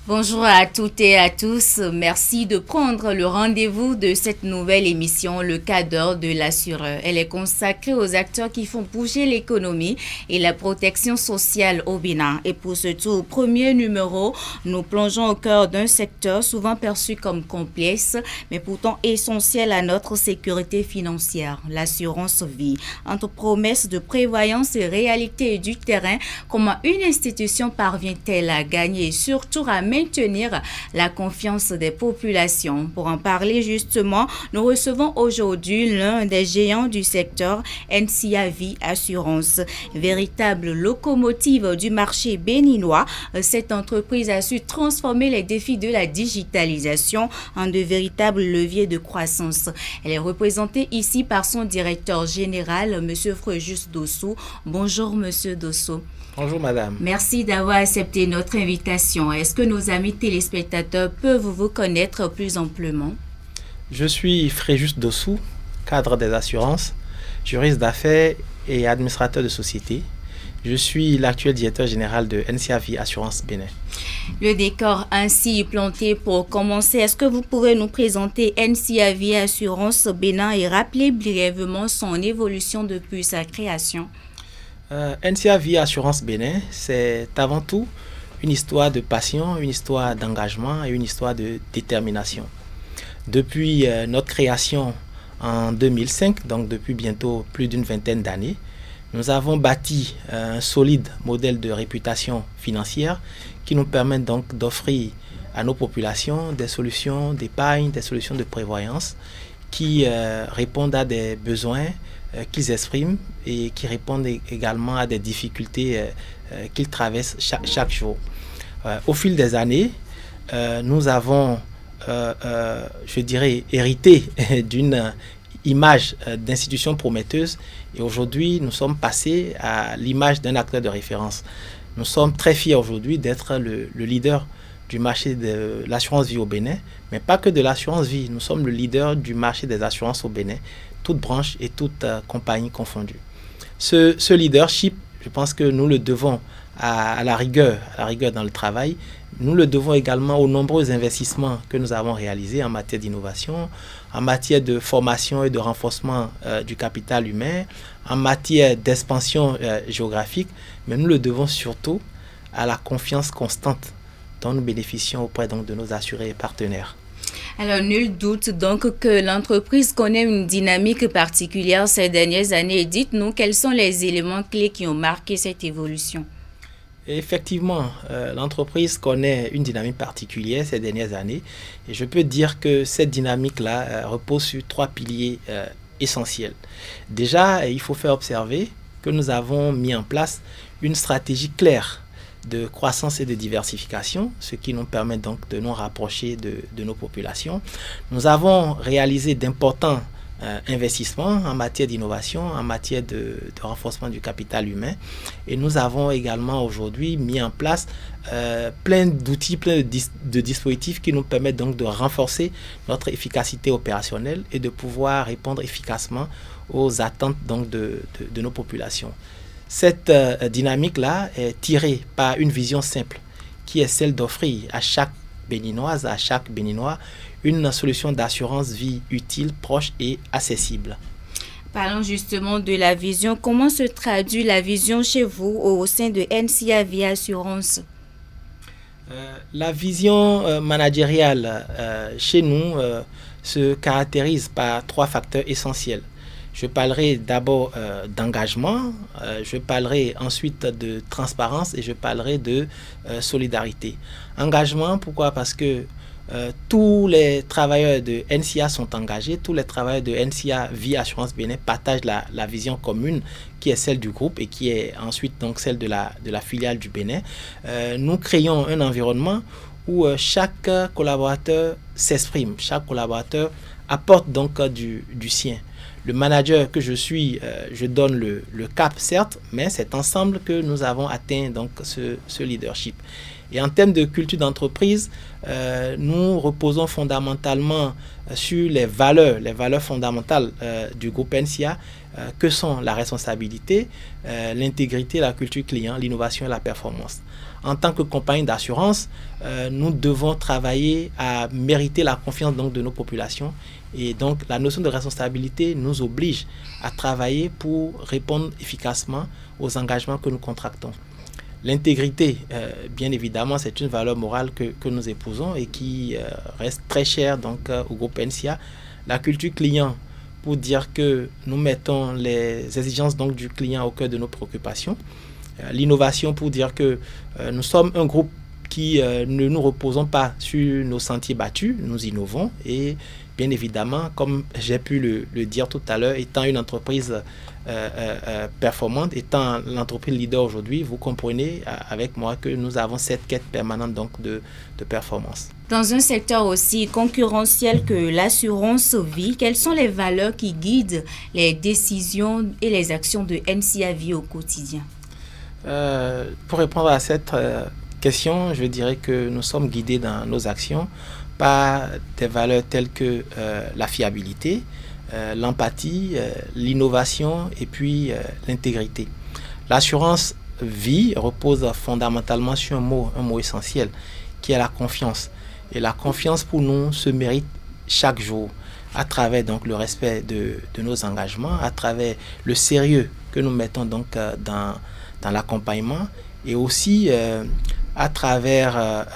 Bonjour à toutes et à tous. Merci de prendre le rendez-vous de cette nouvelle émission, Le quart d'heure de l'assureur. Elle est consacrée aux acteurs qui font bouger l'économie et la protection sociale au Bénin. Et pour ce tout premier numéro, nous plongeons au cœur d'un secteur souvent perçu comme complexe, mais pourtant essentiel à notre sécurité financière, l'assurance vie. Entre promesses de prévoyance et réalité du terrain, comment une institution parvient-elle à gagner et surtout à maintenir la confiance des populations? Pour en parler justement, nous recevons aujourd'hui l'un des géants du secteur, NCA Vie Assurance. Véritable locomotive du marché béninois, cette entreprise a su transformer les défis de la digitalisation en de véritables leviers de croissance. Elle est représentée ici par son directeur général, M. Fréjus Dossou. Bonjour M. Dossou. Bonjour madame. Merci d'avoir accepté notre invitation. Est-ce que nos amis téléspectateurs peuvent vous connaître plus amplement? Je suis Fréjus Dossou, cadre des assurances, juriste d'affaires et administrateur de société. Je suis l'actuel directeur général de NCA Vie Assurance Bénin. Le décor ainsi planté pour commencer, est-ce que vous pouvez nous présenter NCA Vie Assurance Bénin et rappeler brièvement son évolution depuis sa création? NCA Vie Assurance Bénin, c'est avant tout une histoire de passion, une histoire d'engagement et une histoire de détermination. Depuis notre création en 2005, donc depuis bientôt plus d'une vingtaine d'années, nous avons bâti un solide modèle de réputation financière qui nous permet donc d'offrir à nos populations des solutions d'épargne, des solutions de prévoyance qui répondent à des besoins qu'ils expriment et qui répondent également à des difficultés qu'ils traversent chaque jour. Au fil des années, nous avons, je dirais, hérité d'une image d'institution prometteuse et aujourd'hui, nous sommes passés à l'image d'un acteur de référence. Nous sommes très fiers aujourd'hui d'être le leader du marché de l'assurance vie au Bénin, mais pas que de l'assurance vie. Nous sommes le leader du marché des assurances au Bénin, toutes branches et toutes compagnies confondues. Ce leadership, je pense que nous le devons à la rigueur dans le travail. Nous le devons également aux nombreux investissements que nous avons réalisés en matière d'innovation, en matière de formation et de renforcement du capital humain, en matière d'expansion géographique, mais nous le devons surtout à la confiance constante dont nous bénéficions auprès donc, de nos assurés et partenaires. Alors, nul doute donc que l'entreprise connaît une dynamique particulière ces dernières années. Dites-nous quels sont les éléments clés qui ont marqué cette évolution. Effectivement, l'entreprise connaît une dynamique particulière ces dernières années et je peux dire que cette dynamique-là repose sur trois piliers essentiels. Déjà, il faut faire observer que nous avons mis en place une stratégie claire de croissance et de diversification, ce qui nous permet donc de nous rapprocher de nos populations. Nous avons réalisé d'importants investissements en matière d'innovation, en matière de renforcement du capital humain. Et nous avons également aujourd'hui mis en place plein d'outils, plein de dispositifs qui nous permettent donc de renforcer notre efficacité opérationnelle et de pouvoir répondre efficacement aux attentes donc de nos populations. Cette dynamique-là est tirée par une vision simple qui est celle d'offrir à chaque Béninoise, à chaque Béninois, une solution d'assurance vie utile, proche et accessible. Parlons justement de la vision. Comment se traduit la vision chez vous au sein de NCA Vie Assurance? La vision managériale chez nous se caractérise par trois facteurs essentiels. Je parlerai d'abord d'engagement, je parlerai ensuite de transparence et je parlerai de solidarité. Engagement, pourquoi? Parce que tous les travailleurs de NCA sont engagés, tous les travailleurs de NCA Vie Assurance Bénin partagent la vision commune qui est celle du groupe et qui est ensuite donc celle de la filiale du Bénin. Nous créons un environnement où chaque collaborateur s'exprime, chaque collaborateur apporte donc du sien. le manager que je suis, je donne le cap, certes, mais c'est ensemble que nous avons atteint donc ce leadership. Et en termes de culture d'entreprise, nous reposons fondamentalement sur les valeurs fondamentales du groupe NCA, que sont la responsabilité, l'intégrité, la culture client, l'innovation et la performance. En tant que compagnie d'assurance, nous devons travailler à mériter la confiance donc, de nos populations. Et donc, la notion de responsabilité nous oblige à travailler pour répondre efficacement aux engagements que nous contractons. L'intégrité, bien évidemment, c'est une valeur morale que nous épousons et qui reste très chère donc, au groupe NCA. La culture client, pour dire que nous mettons les exigences donc, du client au cœur de nos préoccupations. L'innovation, pour dire que nous sommes un groupe qui ne nous reposons pas sur nos sentiers battus, nous innovons et bien évidemment, comme j'ai pu le dire tout à l'heure, étant une entreprise performante, étant l'entreprise leader aujourd'hui, vous comprenez avec moi que nous avons cette quête permanente donc, de performance. Dans un secteur aussi concurrentiel que l'assurance vie, quelles sont les valeurs qui guident les décisions et les actions de NCA Vie au quotidien? Pour répondre à cette question, je dirais que nous sommes guidés dans nos actions par des valeurs telles que la fiabilité, l'empathie, l'innovation et puis l'intégrité. L'assurance vie repose fondamentalement sur un mot essentiel qui est la confiance. Et la confiance pour nous se mérite chaque jour à travers donc, le respect de nos engagements, à travers le sérieux que nous mettons donc, dans l'accompagnement et aussi à travers,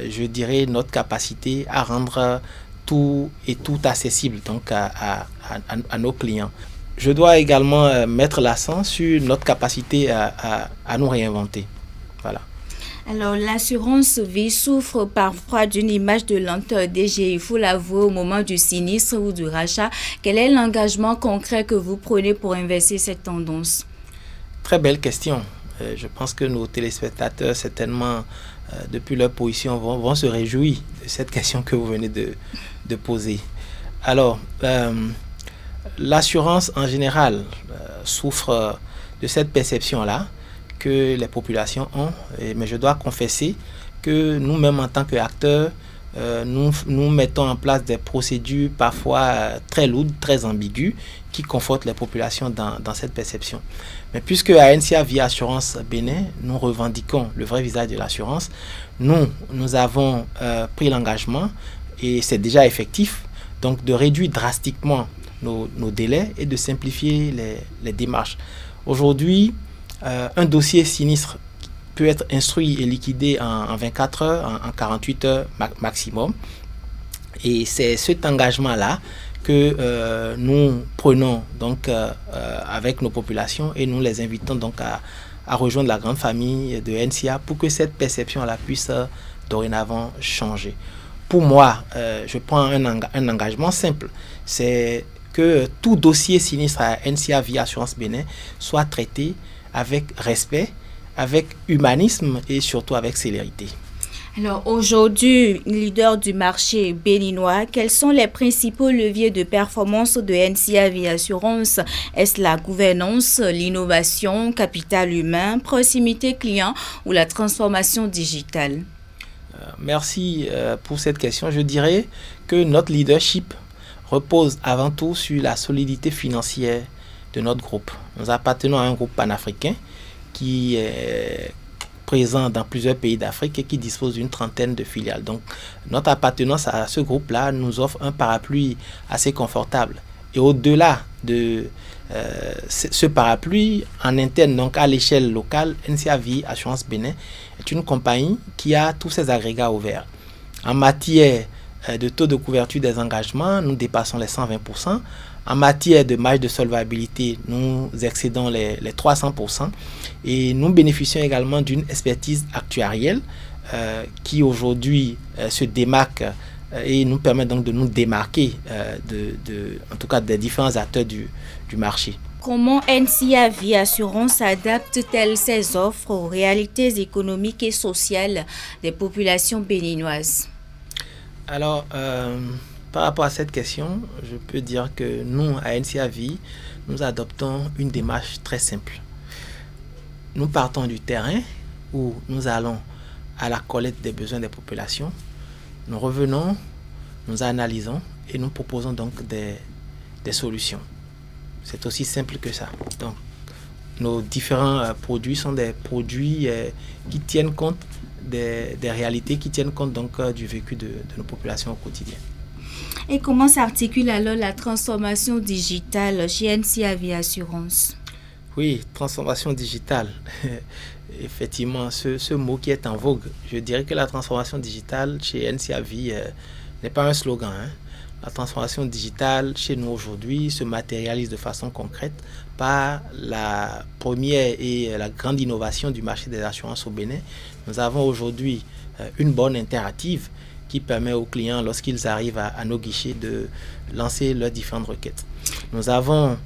je dirais, notre capacité à rendre tout et tout accessible donc, à nos clients. Je dois également mettre l'accent sur notre capacité à nous réinventer. Voilà. Alors, l'assurance vie souffre parfois d'une image de lenteur. DG, il faut l'avouer, au moment du sinistre ou du rachat. Quel est l'engagement concret que vous prenez pour inverser cette tendance? Très belle question. Je pense que nos téléspectateurs, certainement, depuis leur position, vont se réjouir de cette question que vous venez de poser. Alors, l'assurance en général souffre de cette perception-là que les populations ont, mais je dois confesser que nous-mêmes, en tant qu'acteurs, nous mettons en place des procédures parfois très lourdes, très ambiguës, qui confortent les populations dans cette perception. Mais puisque à NCA Vie Assurance Bénin, nous revendiquons le vrai visage de l'assurance, nous avons pris l'engagement, et c'est déjà effectif, donc de réduire drastiquement nos délais et de simplifier les démarches. Aujourd'hui, un dossier sinistre peut être instruit et liquidé en 24 heures, en 48 heures maximum. Et c'est cet engagement-là que nous prenons donc, avec nos populations et nous les invitons donc à rejoindre la grande famille de NCA pour que cette perception-là puisse dorénavant changer. Pour moi, je prends un engagement simple, c'est que tout dossier sinistre à NCA Vie Assurance Bénin soit traité avec respect, avec humanisme et surtout avec célérité. Alors aujourd'hui, leader du marché béninois, quels sont les principaux leviers de performance de NCA Vie Assurance? Est-ce la gouvernance, l'innovation, capital humain, proximité client ou la transformation digitale? Merci pour cette question. Je dirais que notre leadership repose avant tout sur la solidité financière de notre groupe. Nous appartenons à un groupe panafricain qui est présent dans plusieurs pays d'Afrique et qui dispose d'une trentaine de filiales. Donc, notre appartenance à ce groupe-là nous offre un parapluie assez confortable. Et au-delà de ce parapluie, en interne, donc à l'échelle locale, NCA Vie Assurance Bénin est une compagnie qui a tous ses agrégats ouverts. En matière de taux de couverture des engagements, nous dépassons les 120%. En matière de marge de solvabilité, nous excédons les 300% et nous bénéficions également d'une expertise actuarielle qui aujourd'hui se démarque et nous permet donc de nous démarquer en tout cas des différents acteurs du marché. Comment NCA Vie Assurance adapte-t-elle ses offres aux réalités économiques et sociales des populations béninoises? Alors, par rapport à cette question, je peux dire que nous, à NCA Vie, nous adoptons une démarche très simple. Nous partons du terrain où nous allons à la collecte des besoins des populations. Nous revenons, nous analysons et nous proposons donc des solutions. C'est aussi simple que ça. Donc, nos différents produits sont des produits qui tiennent compte des réalités, qui tiennent compte donc du vécu de nos populations au quotidien. Et comment s'articule alors la transformation digitale chez NCA Vie Assurance? Oui, transformation digitale. Effectivement, ce mot qui est en vogue. Je dirais que la transformation digitale chez NCA Vie n'est pas un slogan. La transformation digitale chez nous aujourd'hui se matérialise de façon concrète par la première et la grande innovation du marché des assurances au Bénin. Nous avons aujourd'hui une borne interactive qui permet aux clients, lorsqu'ils arrivent à nos guichets, de lancer leurs différentes requêtes. Nous avons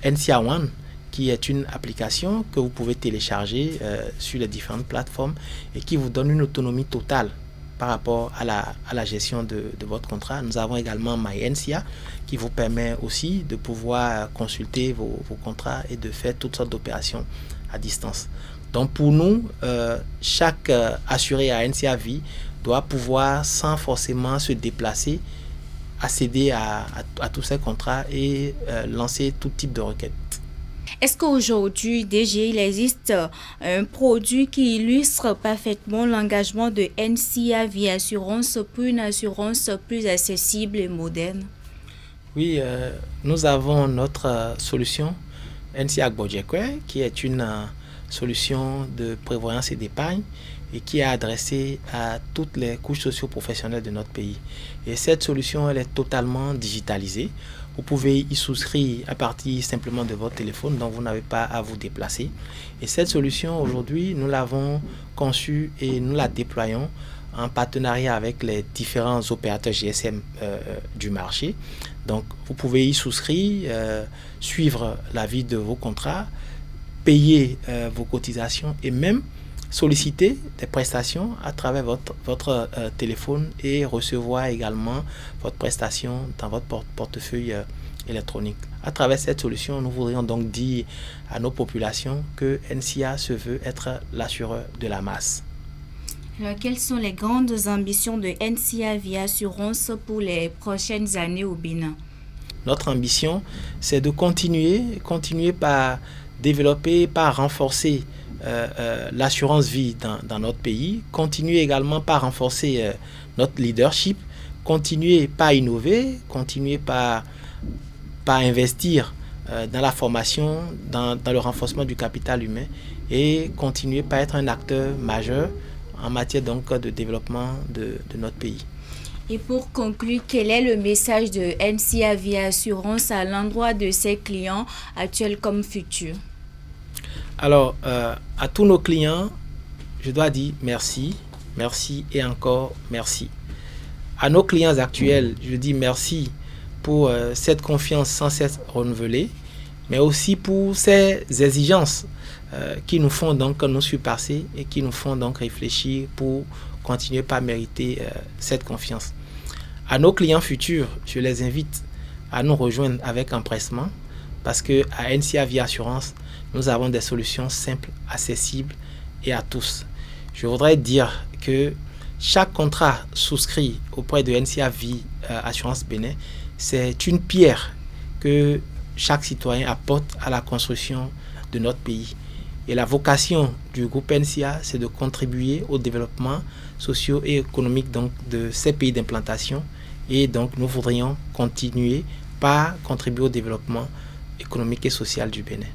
NCA One, qui est une application que vous pouvez télécharger sur les différentes plateformes et qui vous donne une autonomie totale par rapport à la gestion de votre contrat. Nous avons également MyNCA qui vous permet aussi de pouvoir consulter vos contrats et de faire toutes sortes d'opérations à distance. Donc pour nous, chaque assuré à NCA Vie doit pouvoir, sans forcément se déplacer, accéder à tous ces contrats et lancer tout type de requêtes. Est-ce qu'aujourd'hui, déjà, il existe un produit qui illustre parfaitement l'engagement de NCA Vie Assurance pour une assurance plus accessible et moderne? Oui, nous avons notre solution NCA Gbojekwe, qui est une solution de prévoyance et d'épargne et qui est adressée à toutes les couches socio-professionnelles de notre pays. Et cette solution, elle est totalement digitalisée. Vous pouvez y souscrire à partir simplement de votre téléphone, donc vous n'avez pas à vous déplacer. Et cette solution, aujourd'hui, nous l'avons conçue et nous la déployons en partenariat avec les différents opérateurs GSM du marché. Donc, vous pouvez y souscrire, suivre la vie de vos contrats, payer vos cotisations et même solliciter des prestations à travers votre téléphone et recevoir également votre prestation dans votre portefeuille électronique. À travers cette solution, nous voudrions donc dire à nos populations que NCA se veut être l'assureur de la masse. Alors, quelles sont les grandes ambitions de NCA Vie Assurance pour les prochaines années au Bénin? Notre ambition, c'est de continuer par développer, par renforcer l'assurance vie dans notre pays, continuer également par renforcer notre leadership, continuer par innover, continuer par investir dans la formation, dans le renforcement du capital humain et continuer par être un acteur majeur en matière donc de développement de notre pays. Et pour conclure, quel est le message de NCA Vie Assurance à l'endroit de ses clients actuels comme futurs? Alors, à tous nos clients, je dois dire merci, merci et encore merci. À nos clients actuels, je dis merci pour cette confiance sans cesse renouvelée, mais aussi pour ces exigences qui nous font donc nous surpasser et qui nous font donc réfléchir pour continuer par mériter cette confiance. À nos clients futurs, je les invite à nous rejoindre avec empressement parce que à NCA Vie Assurance, nous avons des solutions simples, accessibles et à tous. Je voudrais dire que chaque contrat souscrit auprès de NCA Vie Assurance Bénin, c'est une pierre que chaque citoyen apporte à la construction de notre pays. Et la vocation du groupe NCA, c'est de contribuer au développement socio et économique donc, de ces pays d'implantation. Et donc, nous voudrions continuer par contribuer au développement économique et social du Bénin.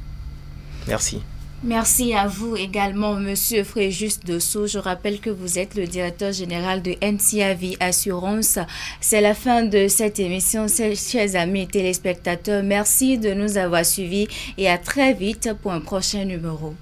Merci. Merci à vous également, Monsieur Fréjus Dessau. Je rappelle que vous êtes le directeur général de NCA Vie Assurance. C'est la fin de cette émission, chers amis téléspectateurs. Merci de nous avoir suivis et à très vite pour un prochain numéro.